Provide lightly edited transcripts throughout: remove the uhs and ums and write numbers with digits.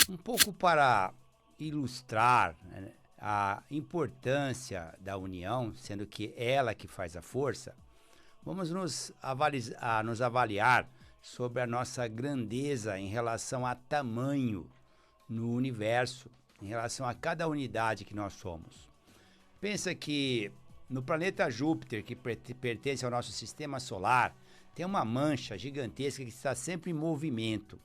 Um pouco para ilustrar, né, a importância da união, sendo que ela que faz a força, vamos nos avaliar sobre a nossa grandeza em relação a tamanho no universo, em relação a cada unidade que nós somos. Pensa que no planeta Júpiter, que pertence ao nosso sistema solar, tem uma mancha gigantesca que está sempre em movimento.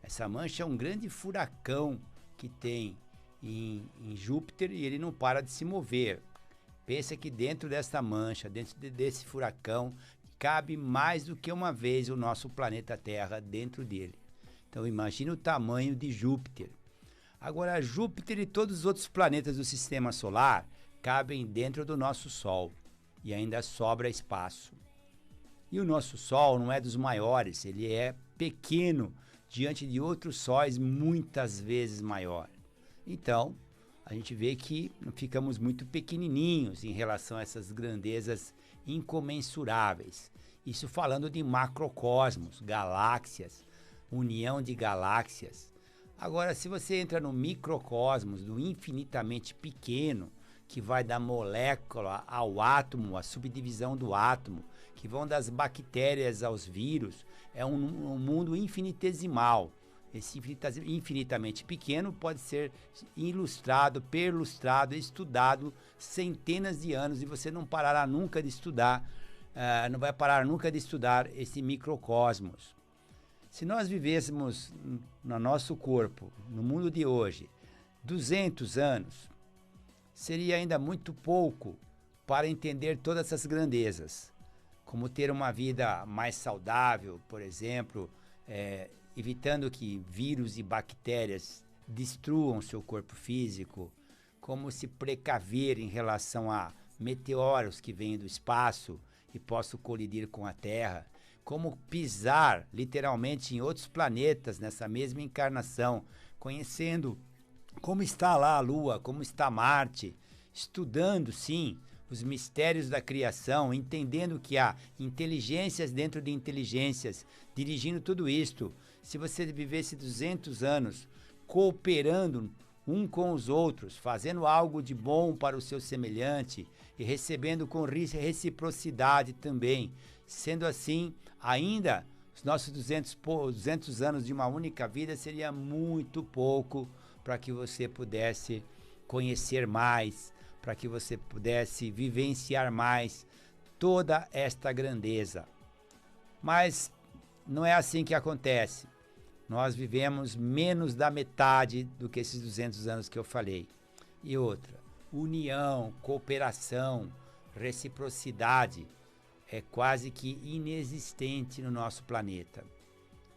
Essa mancha é um grande furacão que tem em Júpiter e ele não para de se mover. Pensa que dentro dessa mancha, desse furacão, cabe mais do que uma vez o nosso planeta Terra dentro dele. Então imagine o tamanho de Júpiter. Agora, Júpiter e todos os outros planetas do sistema solar cabem dentro do nosso Sol e ainda sobra espaço. E o nosso Sol não é dos maiores, ele é pequeno diante de outros sóis muitas vezes maior. Então, a gente vê que ficamos muito pequenininhos em relação a essas grandezas incomensuráveis. Isso falando de macrocosmos, galáxias, união de galáxias. Agora, se você entra no microcosmos, do infinitamente pequeno, que vai da molécula ao átomo, a subdivisão do átomo, que vão das bactérias aos vírus, é um mundo infinitesimal. Esse infinitamente pequeno pode ser ilustrado, perlustrado, estudado centenas de anos e você não parará nunca de estudar, não vai parar nunca de estudar esse microcosmos. Se nós vivêssemos no nosso corpo, no mundo de hoje, 200 anos, seria ainda muito pouco para entender todas essas grandezas, como ter uma vida mais saudável, por exemplo, evitando que vírus e bactérias destruam seu corpo físico, como se precaver em relação a meteoros que vêm do espaço e possam colidir com a Terra, como pisar literalmente em outros planetas nessa mesma encarnação, conhecendo como está lá a Lua, como está Marte, estudando, sim, os mistérios da criação, entendendo que há inteligências dentro de inteligências, dirigindo tudo isto. Se você vivesse 200 anos cooperando um com os outros, fazendo algo de bom para o seu semelhante e recebendo com reciprocidade também, sendo assim, ainda os nossos 200 anos de uma única vida seria muito pouco para que você pudesse conhecer mais, para que você pudesse vivenciar mais toda esta grandeza. Mas não é assim que acontece. Nós vivemos menos da metade do que esses 200 anos que eu falei. E outra, união, cooperação, reciprocidade é quase que inexistente no nosso planeta.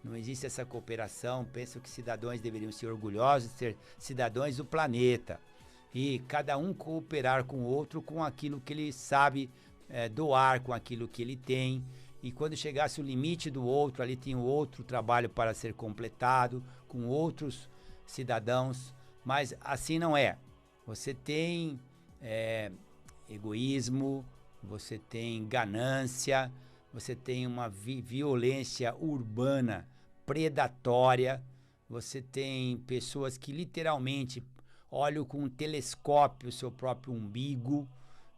Não existe essa cooperação. Penso que cidadãos deveriam ser orgulhosos de ser cidadãos do planeta. E cada um cooperar com o outro com aquilo que ele sabe doar, com aquilo que ele tem. E quando chegasse o limite do outro, ali tem outro trabalho para ser completado, com outros cidadãos. Mas assim não é. Você tem egoísmo, você tem ganância, você tem uma violência urbana predatória, você tem pessoas que literalmente olham com um telescópio o seu próprio umbigo,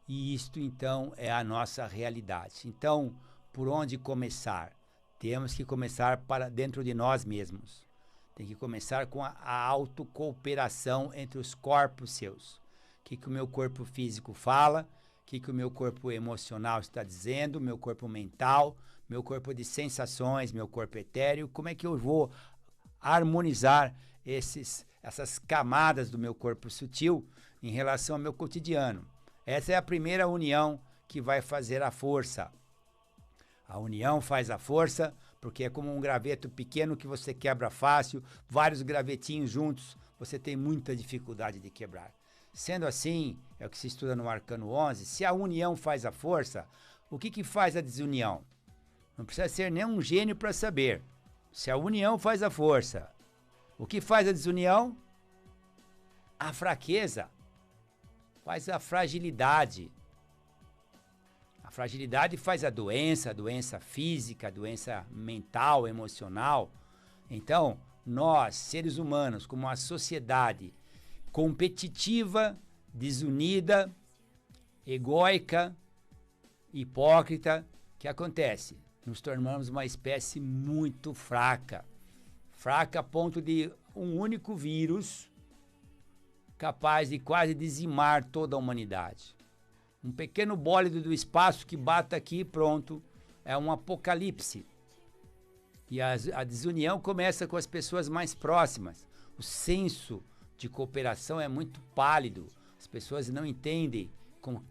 e isto então é a nossa realidade. Então, por onde começar? Temos que começar para dentro de nós mesmos. Tem que começar com a autocooperação entre os corpos seus. O que o meu corpo físico fala, o que o meu corpo emocional está dizendo, meu corpo mental, meu corpo de sensações, meu corpo etéreo, como é que eu vou harmonizar essas camadas do meu corpo sutil em relação ao meu cotidiano. Essa é a primeira união que vai fazer a força. A união faz a força, porque é como um graveto pequeno que você quebra fácil, vários gravetinhos juntos, você tem muita dificuldade de quebrar. Sendo assim, é o que se estuda no Arcano 11, se a união faz a força, o que faz a desunião? Não precisa ser nem um gênio para saber. Se a união faz a força, o que faz a desunião? A fraqueza. Faz a fragilidade. A fragilidade faz a doença física, a doença mental, emocional. Então, nós, seres humanos, como uma sociedade competitiva, desunida, egóica, hipócrita, o que acontece? Nos tornamos uma espécie muito fraca. Fraca a ponto de um único vírus capaz de quase dizimar toda a humanidade. Um pequeno bólido do espaço que bata aqui e pronto, é um apocalipse. E a desunião começa com as pessoas mais próximas. O senso de cooperação é muito pálido. As pessoas não entendem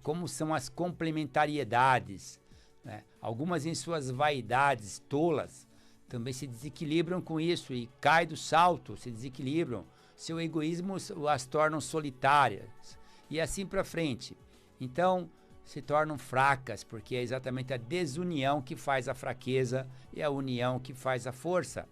como são as complementariedades, né? Algumas, em suas vaidades tolas, também se desequilibram com isso e caem do salto, se desequilibram. Seu egoísmo as tornam solitárias e assim para frente. Então, se tornam fracas, porque é exatamente a desunião que faz a fraqueza e a união que faz a força.